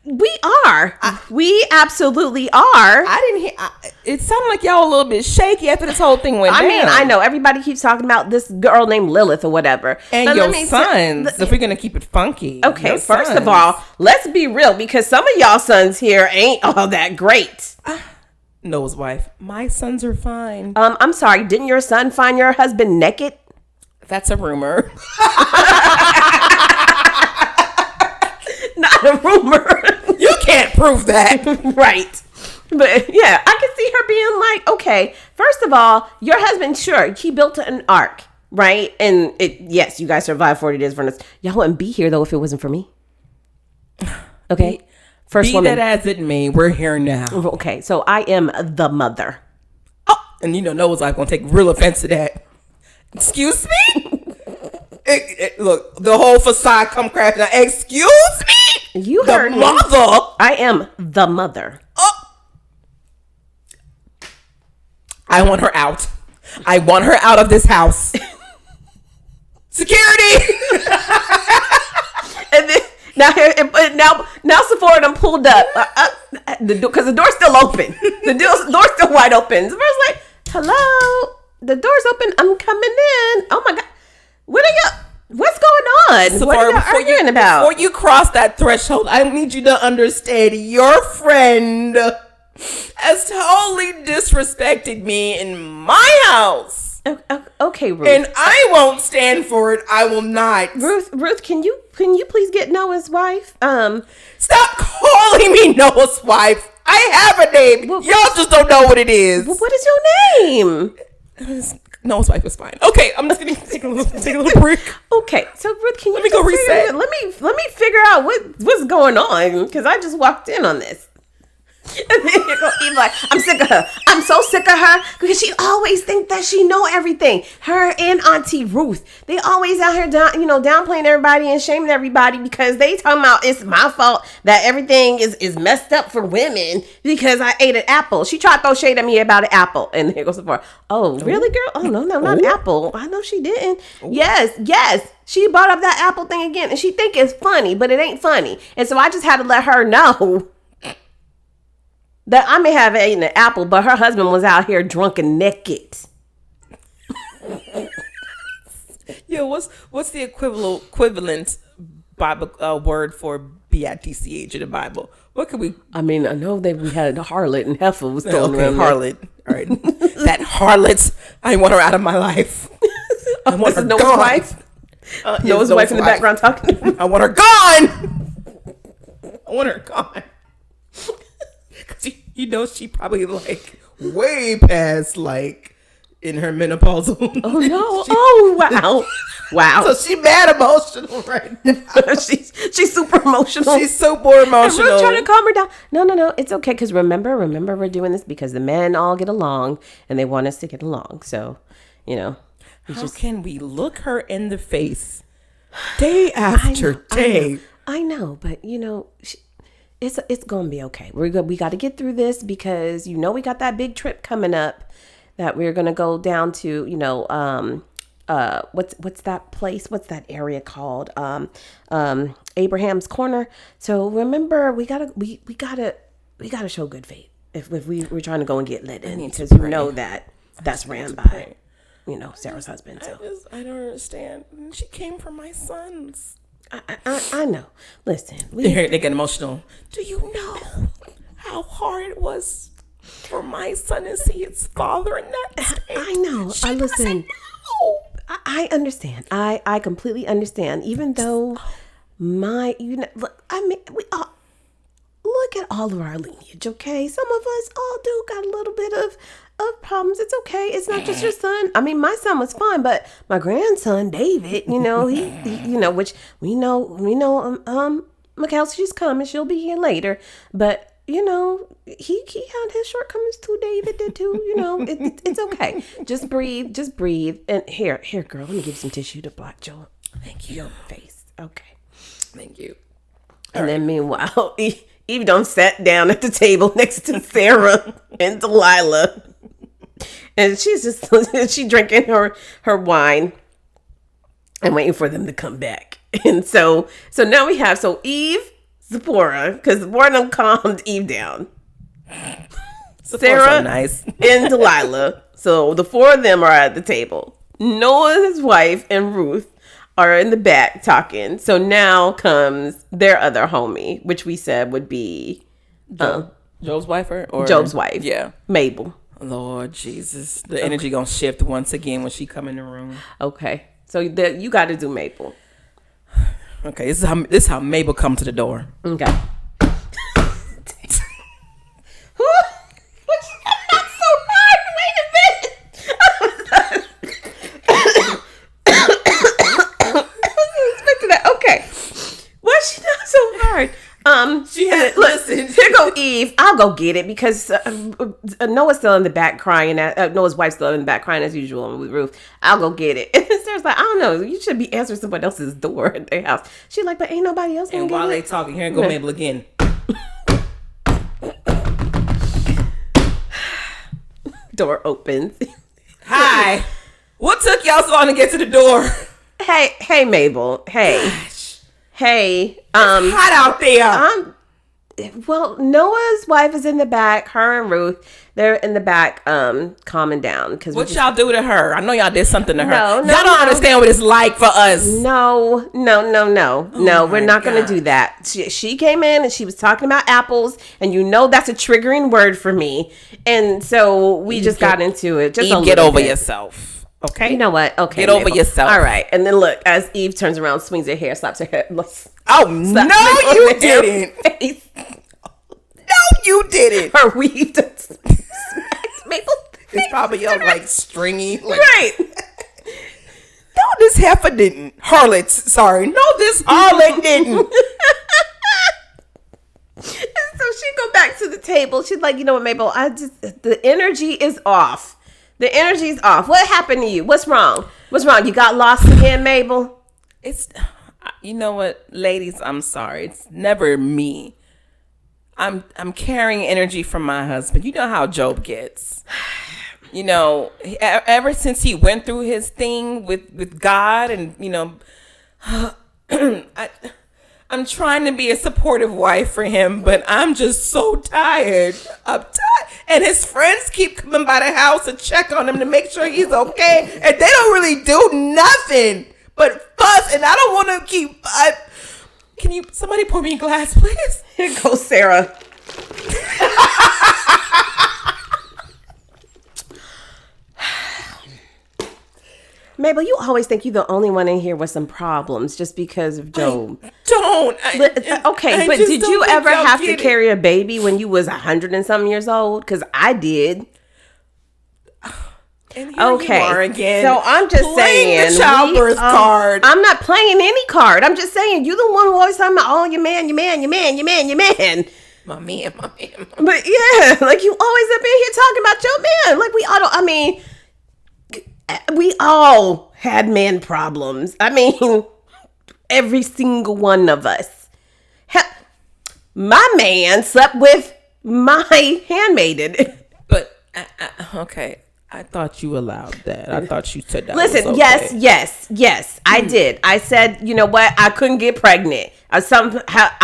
We are. We absolutely are. I didn't hear. It sounded like y'all a little bit shaky after this whole thing went down. I mean, I know everybody keeps talking about this girl named Lilith or whatever. And but your sons, if we're going to keep it funky. Okay, first of all, let's be real, because some of y'all sons here ain't all that great. Noah's wife, my sons are fine. I'm sorry, didn't your son find your husband naked? That's a rumor. Not a rumor. You can't prove that. Right. But yeah, I could see her being like, okay, first of all, your husband, sure, he built an ark, right? And yes, you guys survived 40 days for this. Y'all wouldn't be here though if it wasn't for me. Okay. First woman. Be that as it may, we're here now. Okay, so I am the mother. Oh, and you know Noah's wife gonna take real offense to that. Excuse me? Look, the whole facade come crashing down. Excuse me? You heard me. Mother. I am the mother. Oh. I want her out. I want her out of this house. Security. And then now Sephora done pulled up because the door's still open. The door's still wide open. Sephora's like, "Hello, the door's open. I'm coming in." Oh my god, what are you? What's going on? Sephora, what are you arguing about? Before you cross that threshold, I need you to understand your friend has totally disrespected me in my house. Okay, Ruth. And I won't stand for it. I will not. Ruth, can you please get Noah's wife? Stop calling me Noah's wife. I have a name. Y'all just don't know what it is. What is your name? Noah's wife is fine. Okay, I'm just gonna take a little break. Okay, so Ruth, can you let me go reset? Let me figure out what's going on, because I just walked in on this. And then you go, Eve, like, I'm sick of her. I'm so sick of her because she always think that she know everything. Her and Auntie Ruth, they always out here downplaying everybody and shaming everybody because they talking about it's my fault that everything is messed up for women because I ate an apple. She tried to throw shade at me about an apple, and here goes Sephora. Oh, really, girl? Oh no, not an apple. I know she didn't. Ooh. Yes. She brought up that apple thing again, and she think it's funny, but it ain't funny. And so I just had to let her know that I may have eaten an apple, but her husband was out here drunk and naked. Yo, what's the equivalent Bible word for bitch in the Bible? What could we? I mean, I know that we had a harlot and heifer was thrown around. Harlot. All right, that harlot. I want her out of my life. I want her Noah's gone. wife. Noah's wife in the background talking. I want her gone. I want her gone. Cause you know she probably like way past like in her menopausal. Oh no! Wow! So she mad emotional right now. she's super emotional. She's super emotional. And we're trying to calm her down. No, it's okay. Because remember, we're doing this because the men all get along and they want us to get along. So, how can we look her in the face day after day? I know, but it's gonna be okay. We got to get through this because we got that big trip coming up that we're gonna go down to. What's that place? What's that area called? Abraham's Corner. So remember, we gotta show good faith if we're trying to go and get let in because that's ran by Sarah's husband. So I don't understand. She came for my sons. I know. Listen, they get emotional. Do you know how hard it was for my son to see his father in that state? I know. Listen. No. I understand. I completely understand. Even though look, we all look at all of our lineage. Okay, some of us all do got a little bit of problems. It's okay. It's not just your son. I mean, my son was fine, but my grandson David, he which we know, Mackenzie, coming. She'll be here later, but. He had his shortcomings too. David did too. It's okay. Just breathe. And here, girl. Let me give you some tissue to block Joe. Thank you. Your face. Okay. Thank you. And then meanwhile, Eve done sat down at the table next to Sarah and Delilah, and she drinking her wine and waiting for them to come back. And so now we have Eve. Zipporah, because Zipporah done calmed Eve down. Sarah so nice. and Delilah. So the four of them are at the table. Noah, his wife, and Ruth are in the back talking. So now comes their other homie, which we said would be Job's wife or Job's wife. Yeah. Mabel. Lord Jesus. The energy gonna shift once again when she come in the room. Okay. So you got to do Mabel. Okay, this is how Mabel come to the door. Okay. What you got out so hard? Wait a minute. I wasn't expecting that. Okay. What's she done so hard? She had listen. Here go Eve. I'll go get it because Noah's still in the back crying. Noah's wife's still in the back crying as usual with Ruth. I'll go get it. And Sarah's like, I don't know. You should be answering someone else's door at their house. She's like, but ain't nobody else. And while they talking, here go Mabel again. Door opens. Hi. What took y'all so long to get to the door? Hey, Mabel. Hey. Gosh. Hey, it's hot out there. Well, Noah's wife is in the back. Her and Ruth, they're in the back, calming down. Because what y'all do to her? I know y'all did something to her. No, y'all don't understand what it's like for us. No. We're not going to do that. She came in and she was talking about apples, and that's a triggering word for me. And so we just got into it. Just get over yourself. Okay. You know what? Okay. Get over yourself. All right. And then look, as Eve turns around, swings her hair, slaps her head. Oh, no, you didn't. No, you didn't. Her weave smacked Mabel. It's probably like stringy. Like, right. No, this heifer didn't. Harlots. Sorry. No, this harlot didn't. So she go back to the table. She's like, you know what, Mabel? The energy is off. The energy's off. What happened to you? What's wrong? You got lost again, Mabel? You know what, ladies? I'm sorry. It's never me. I'm carrying energy from my husband. You know how Job gets. Ever since he went through his thing with God, and I'm trying to be a supportive wife for him, but I'm just so tired. I'm tired. And his friends keep coming by the house to check on him to make sure he's okay. And they don't really do nothing but fuss. And I don't want to keep... Can you... Somebody pour me a glass, please? Here goes Sarah. Mabel, you always think you're the only one in here with some problems just because of Job. Okay, but did you ever have to carry a baby when you was 100 and some years old? Because I did. And here you are again. So I'm just saying, the childbirth card. I'm not playing any card. I'm just saying, you're the one who always talking about, oh, your man. My man. But yeah, like you always up in here talking about your man. Like we all had man problems. I mean, every single one of us. My man slept with my handmaiden. But, okay. I thought you allowed that. I thought you said that. Listen, was okay. yes, I did. I said, you know what? I couldn't get pregnant. I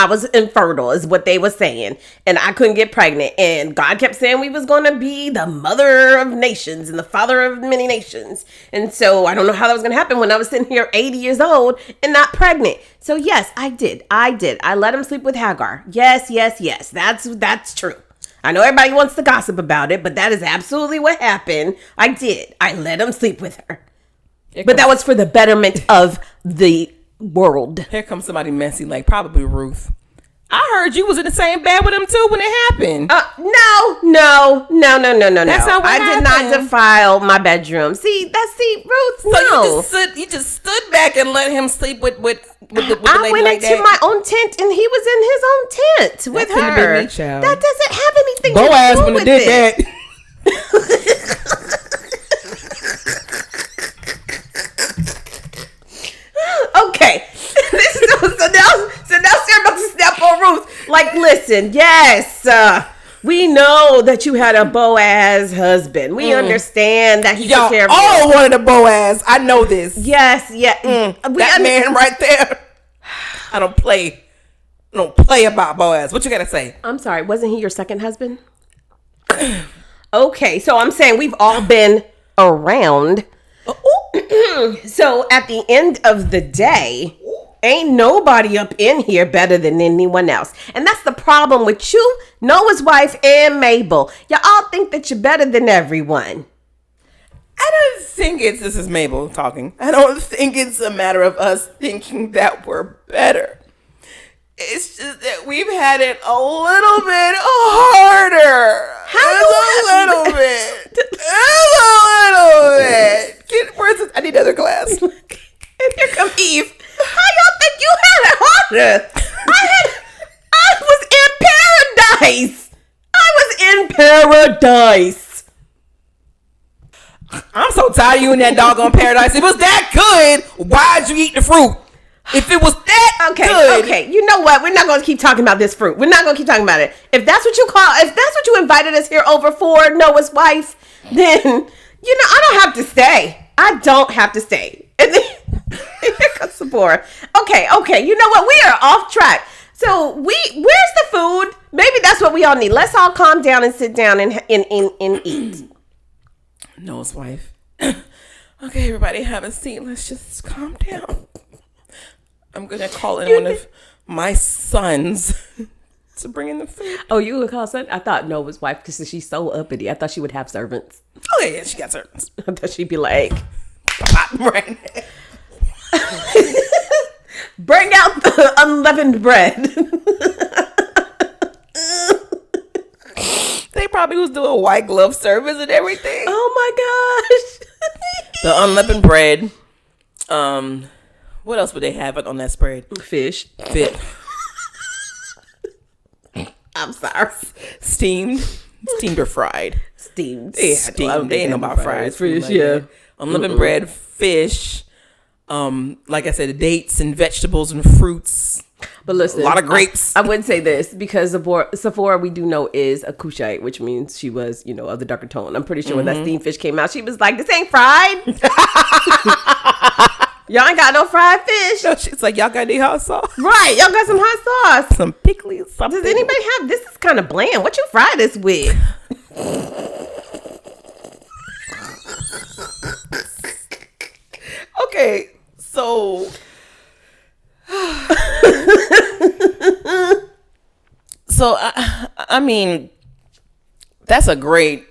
was infertile is what they were saying. And I couldn't get pregnant. And God kept saying we was going to be the mother of nations and the father of many nations. And so I don't know how that was going to happen when I was sitting here 80 years old and not pregnant. So yes, I did. I let him sleep with Hagar. Yes. That's true. I know everybody wants to gossip about it, but that is absolutely what happened. I did. I let him sleep with her. But that was for the betterment of the world. Here comes somebody messy, like probably Ruth. I heard you was in the same bed with him too when it happened. No. That's not what I happened. did not defile my bedroom. See, Ruth. So no. you just stood back and let him sleep with the lady I went like into that? my own tent and he was in his own tent with That couldn't have her. been me, child. That doesn't have anything Boaz to do when with did it. that. Okay. So now Sarah about to snap on Ruth. Like, listen, yes, we know that you had a Boaz husband. We understand that he took care of you. Y'all all wanted a Boaz. I know this. Yes, yeah. That man right there. I don't play about Boaz. What you gotta say? I'm sorry. Wasn't he your second husband? Okay, so I'm saying we've all been around. So at the end of the day, ain't nobody up in here better than anyone else. And that's the problem with you, Noah's wife, and Mabel. Y'all all think that you're better than everyone. I don't think this is Mabel talking. I don't think it's a matter of us thinking that we're better. It's just that we've had it a little bit harder. A little bit. I need another glass. And here come Eve. How y'all think you had it harder? I was in paradise. I'm so tired of you in that doggone paradise. If it was that good, why'd you eat the fruit? If it was that good. Okay, you know what? We're not going to keep talking about this fruit. We're not going to keep talking about it. If that's what you invited us here over for, Noah's wife, then, I don't have to stay. I don't have to stay. And then, here comes Sephora. Okay, you know what? We are off track. So, where's the food? Maybe that's what we all need. Let's all calm down and sit down and eat. Noah's wife. Okay, everybody have a seat. Let's just calm down. I'm going to call in one of my sons to bring in the food. Oh, you would call son? I thought Noah's wife, because she's so uppity. I thought she would have servants. Oh, yeah, she got servants. I thought she'd be like, bring out the unleavened bread. They probably was doing white glove service and everything. Oh my gosh. The unleavened bread. What else would they have on that spread? Fish. I'm sorry. Steamed or fried? Steamed. They ain't know about fried fish. Like Yeah. that. Unleavened bread, fish. Like I said, dates and vegetables and fruits. But listen, a lot of grapes. I would say this because Sephora, we do know, is a Cushite, which means she was, of the darker tone. I'm pretty sure when that steamed fish came out, she was like, "This ain't fried." Y'all ain't got no fried fish. No, she's like, y'all got any hot sauce? Right. Y'all got some hot sauce. Some pickly something. Does anybody have, this is kind of bland. What you fry this with? Okay, so I mean, that's a great.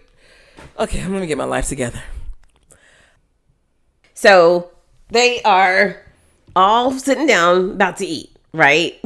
Okay, I'm gonna get my life together. So they are all sitting down about to eat, right?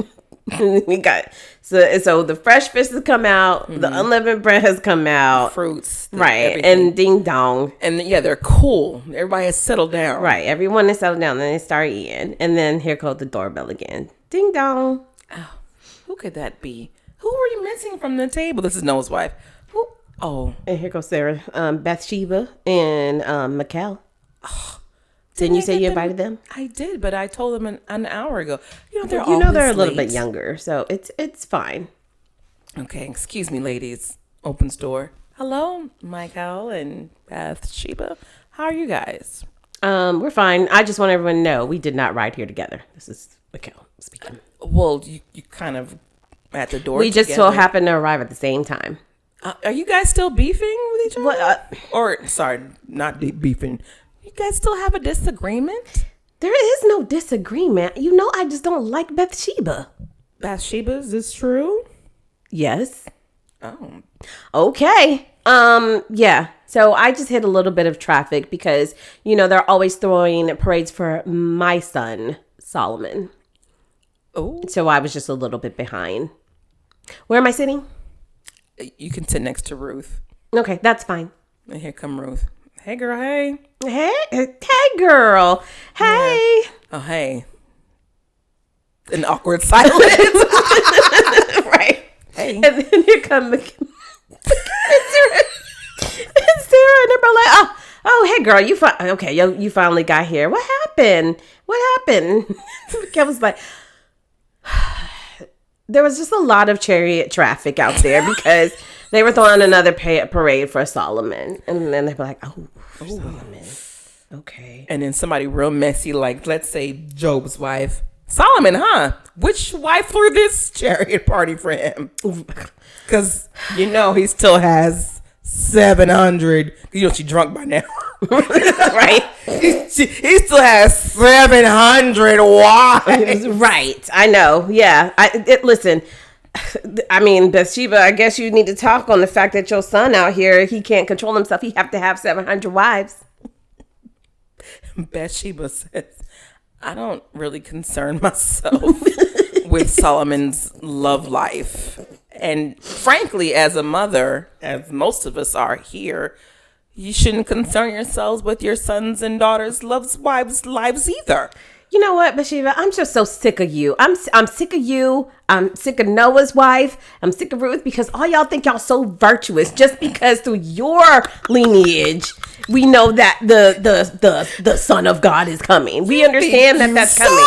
We got so the fresh fish has come out, the unleavened bread has come out, Fruits, right? everything. And ding dong, And yeah, they're cool. Everybody has settled down, right? Everyone is settled down, then they start eating, and then here goes the doorbell again, ding dong. Oh, who could that be? Who were you missing from the table? This is Noah's wife. Who? Oh, And here goes Sarah, Bathsheba, and Mikkel. Didn't you say you invited them? I did, but I told them an hour ago. You know, They're a little bit younger, so it's fine. Okay, excuse me, ladies. Opens door. Hello, Michael and Bathsheba. How are you guys? We're fine. I just want everyone to know we did not ride here together. This is Mikkel speaking. Well, you kind of at the door. We just so happened to arrive at the same time. Are you guys still beefing with each other? What? Or sorry, not beefing. You guys still have a disagreement? There is no disagreement. You know, I just don't like Bathsheba. Bathsheba, is this true? Yes. Oh. Okay. Yeah. So I just hit a little bit of traffic because, you know, they're always throwing parades for my son, Solomon. Oh. So I was just a little bit behind. Where am I sitting? You can sit next to Ruth. Okay, that's fine. And here come Ruth. Hey, girl. Hey. Hey, girl. Hey. Yeah. Oh, hey. An awkward silence. Right. Hey. And then here come Sarah, and they're like, oh, hey, girl, you finally got here. What happened? Kev was like, there was just a lot of chariot traffic out there because they were throwing another parade for Solomon. And then they were like, oh, Solomon. Okay. And then somebody real messy, like, let's say Job's wife. Solomon, huh? Which wife threw this chariot party for him? Because, you know, he still has 700. You know, she drunk by now. Right? He still has 700 wives. Right. I know. Yeah. Listen, I mean, Bathsheba, I guess you need to talk on the fact that your son out here, he can't control himself. He have to have 700 wives. Bathsheba says, I don't really concern myself with Solomon's love life. And frankly, as a mother, as most of us are here, you shouldn't concern yourselves with your sons and daughters' wives' lives either. You know what, Bathsheba? I'm just so sick of you. I'm sick of you. I'm sick of Noah's wife. I'm sick of Ruth because all y'all think y'all so virtuous just because through your lineage we know that the Son of God is coming. We understand that that's coming.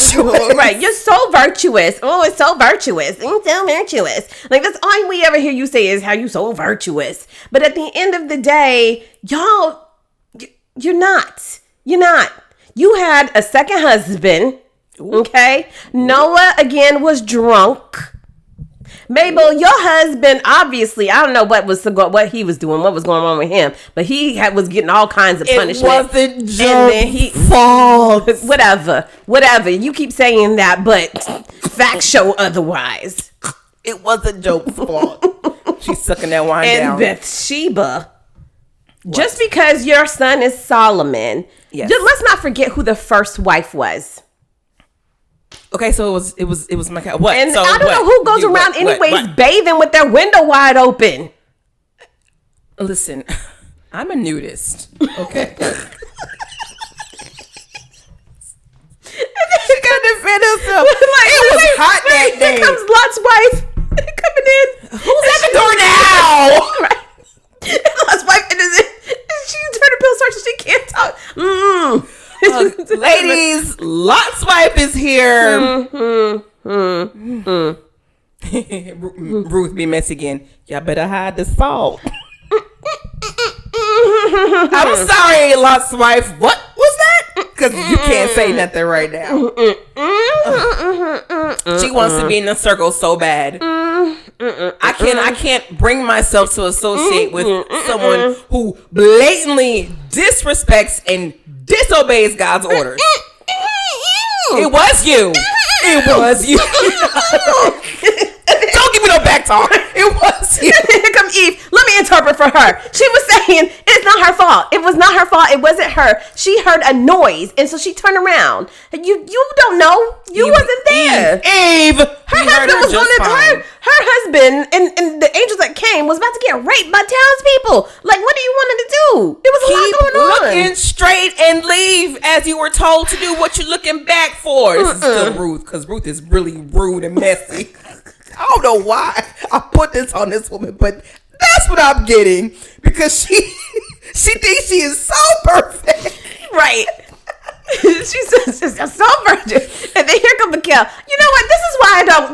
So virtuous, right? You're so virtuous. Oh, it's so virtuous. It's so virtuous. Like that's all we ever hear you say is how you so virtuous. But at the end of the day, y'all, you're not. You're not. You had a second husband, okay? Noah, again, was drunk. Mabel, your husband, obviously, I don't know what he was doing, what was going on with him, but he was getting all kinds of punishment. It wasn't Job's fault. Whatever. You keep saying that, but facts show otherwise. It wasn't Job's fault. She's sucking that wine down. And Bathsheba, just because your son is Solomon, yes. Let's not forget who the first wife was. Okay, so it was my cat. What? And so I don't know who goes around bathing with their window wide open. Listen, I'm a nudist. Okay. She got to defend herself. It was hot that day. Here comes Lot's wife coming in. Who's at the door now? Right. Lot's wife enters in. She turned her pill so she can't talk. Ladies, Lot's wife is here. Ruth be messy again. Y'all better hide the salt. I'm sorry, Lot's wife. What was that? Because you can't say nothing right now. She wants to be in the circle so bad. I can't bring myself to associate with someone who blatantly disrespects and disobeys God's orders. It was you. It was you. Don't give me no back talk. It was you. Here come Eve. Let me interpret for her. She was saying it's not her fault. It was not her fault. It wasn't her. She heard a noise, and so she turned around. You don't know. You wasn't there. Eve. Her husband was on it. Her husband and the angels that came was about to get raped by townspeople. Like, what do you want to do? It was a lot going on. Looking straight and leave as you were told to do what you're looking back for. This is still Ruth, because Ruth is really rude and messy. I don't know why I put this on this woman, but that's what I'm getting, because she thinks she is so perfect. Right. She says she's so virgin. And then here comes Mikhail. You know what?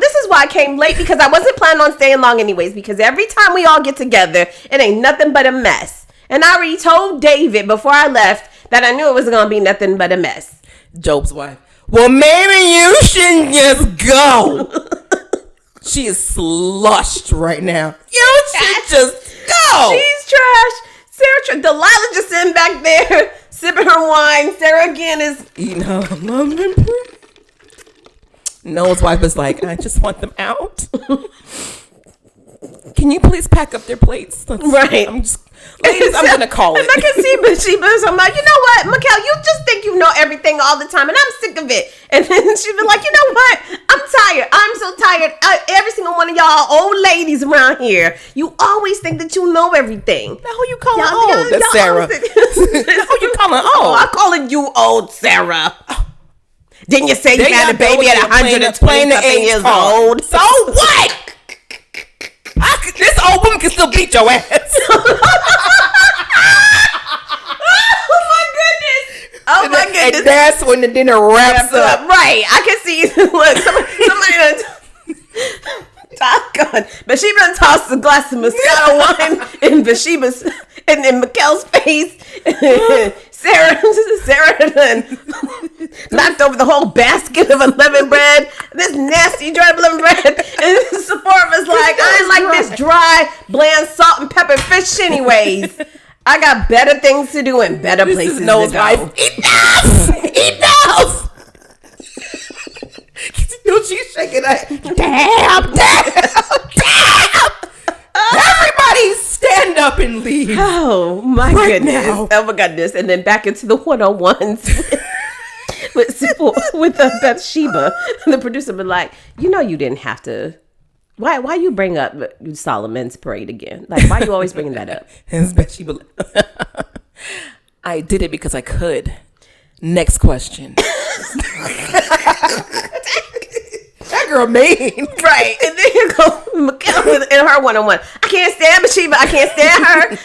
This is why I came late, because I wasn't planning on staying long anyways, because every time we all get together, it ain't nothing but a mess. And I already told David before I left that I knew it was going to be nothing but a mess. Job's wife. Well, maybe you shouldn't just go. She is slushed right now. You should just go. She's trash. Sarah, Delilah just sitting back there sipping her wine. Sarah again is eating her lemon bread. Noah's wife is like, I just want them out. Can you please pack up their plates? Right. I'm gonna call it. And I can see Bathsheba. So I'm like, you know what, Mikhail, you just think you know everything all the time, and I'm sick of it. And then she'd be like, you know what? I'm tired. I'm so tired. Every single one of y'all old ladies around here, you always think that you know everything. Now who you calling old? That's Sarah. Who you calling old? Oh, I calling you old, Sarah. Didn't you say you had a baby at 120 years old? So what? This old woman can still beat your ass. Oh my goodness. And that's when the dinner wraps up. Right. I can see. Look, somebody doggone. Bathsheba done tossed the glass of Moscato wine in Bathsheba's and in Mikhail's face. Sarah done knocked over the whole basket of unleavened bread. This nasty dry unleavened bread. And Sephora was like, I like this dry, bland, salt and pepper fish anyways. I got better things to do and better places to go. Enough! She's shaking her head. Damn! Everybody stand up and leave. Oh my goodness. Now. Oh my goodness. And then back into the one-on-ones with Bathsheba. And the producer was like, you know you didn't have to. Why you bring up Solomon's parade again? Like, why you always bringing that up? And Bathsheba, I did it because I could. Next question. That girl mean. Right. And then here go Mikhail in her one-on-one. I can't stand Bathsheba. I can't stand her.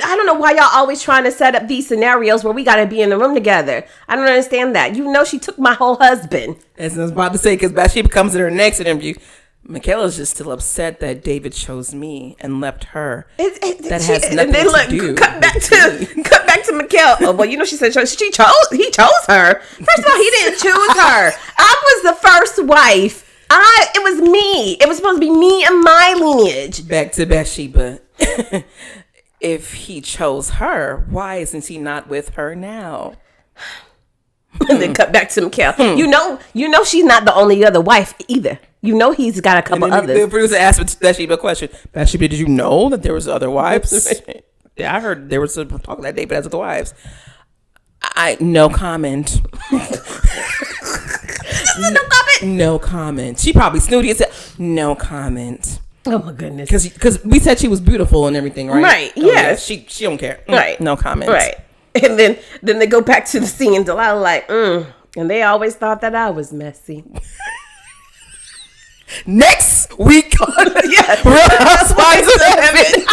I don't know why y'all always trying to set up these scenarios where we got to be in the room together. I don't understand that. You know she took my whole husband. As I was about to say, because Bathsheba comes in her next interview. Michaela's just still upset that David chose me and left her. That has nothing to do. Cut back to Mikhail. Oh well, you know she said he chose her. First of all, he didn't choose her. I was the first wife. It was me. It was supposed to be me and my lineage. Back to Bathsheba. If he chose her, why isn't he not with her now? And then cut back to Mikhail. You know she's not the only other wife either. You know he's got a couple others. The producer asked Bathsheba a question. Bathsheba, did you know that there was other wives? Yeah, I heard there was some talk that David has other wives. No comment. No comment. She probably snooty and said, no comment. Oh my goodness. Because we said she was beautiful and everything, right? Right. Oh, yeah. She don't care. Right. No comment. Right. And then they go back to the scene. Delilah like, and they always thought that I was messy. Next week on Real Housewives of Heaven.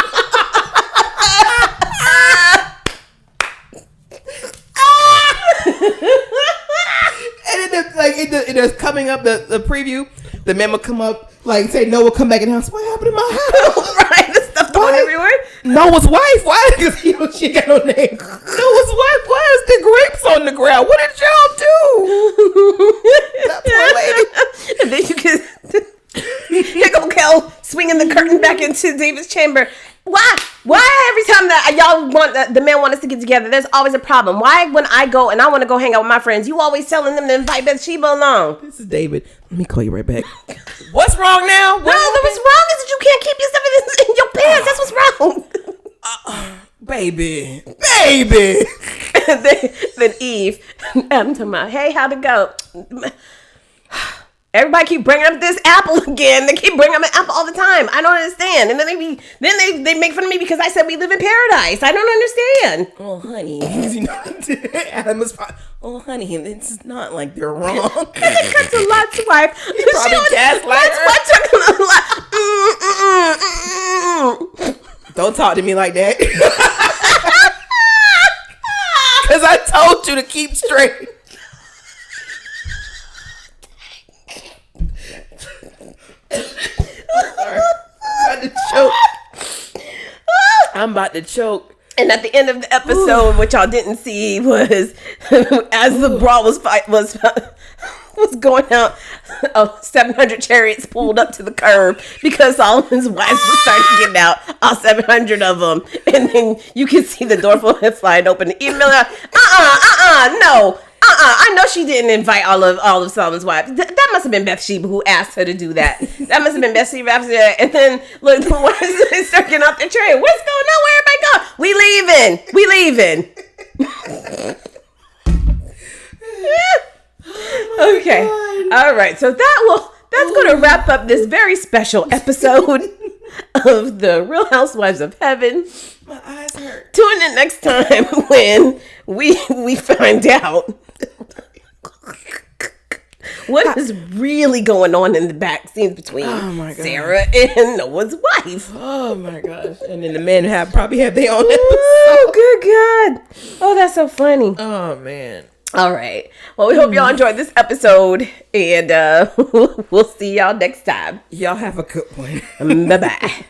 And it's coming up the preview. The men will come up like say Noah come back in the house. What happened to my house? Right, the stuff going everywhere. Noah's wife. Why? Because she ain't got no name. Noah's wife. Why is the grapes on the ground? What did y'all swinging the curtain back into David's chamber. Why every time that y'all want the men want us to get together, there's always a problem? Why when I go and I want to go hang out with my friends, you always telling them to invite Bathsheba along? This is David. Let me call you right back. What's wrong now? What's wrong is that you can't keep your stuff in your pants. That's what's wrong. Baby. then Eve, I'm talking about, hey, how'd it go? Everybody keep bringing up this apple again. They keep bringing up an apple all the time. I don't understand. And then they make fun of me because I said we live in paradise. I don't understand. Oh, honey. Adam was oh, honey, it's not like they're wrong. They cut to Lot's wife. He probably gaslight her. Don't talk to me like that. Because I told you to keep straight. I'm about to choke. And at the end of the episode, what y'all didn't see was as the brawl was going out, 700 chariots pulled up to the curb because Solomon's wives were starting to get out, all 700 of them. And then you can see the door flying open. Even no. I know she didn't invite all of Solomon's wives. That must have been Bathsheba who asked her to do that. That must have been Bathsheba after that. And then look, the wives are start getting off their train. What's going on? Where everybody going? We leaving. Oh okay. All right. So that's going to wrap up this very special episode of the Real Housewives of Heaven. My eyes hurt. Tune in next time when we find out what is really going on in the back scenes between Sarah and Noah's wife. Oh my gosh. And then the men probably have their own episode. Oh, good God. Oh, that's so funny. Oh, man. All right. Well, we hope y'all enjoyed this episode, and we'll see y'all next time. Y'all have a good one. Bye-bye.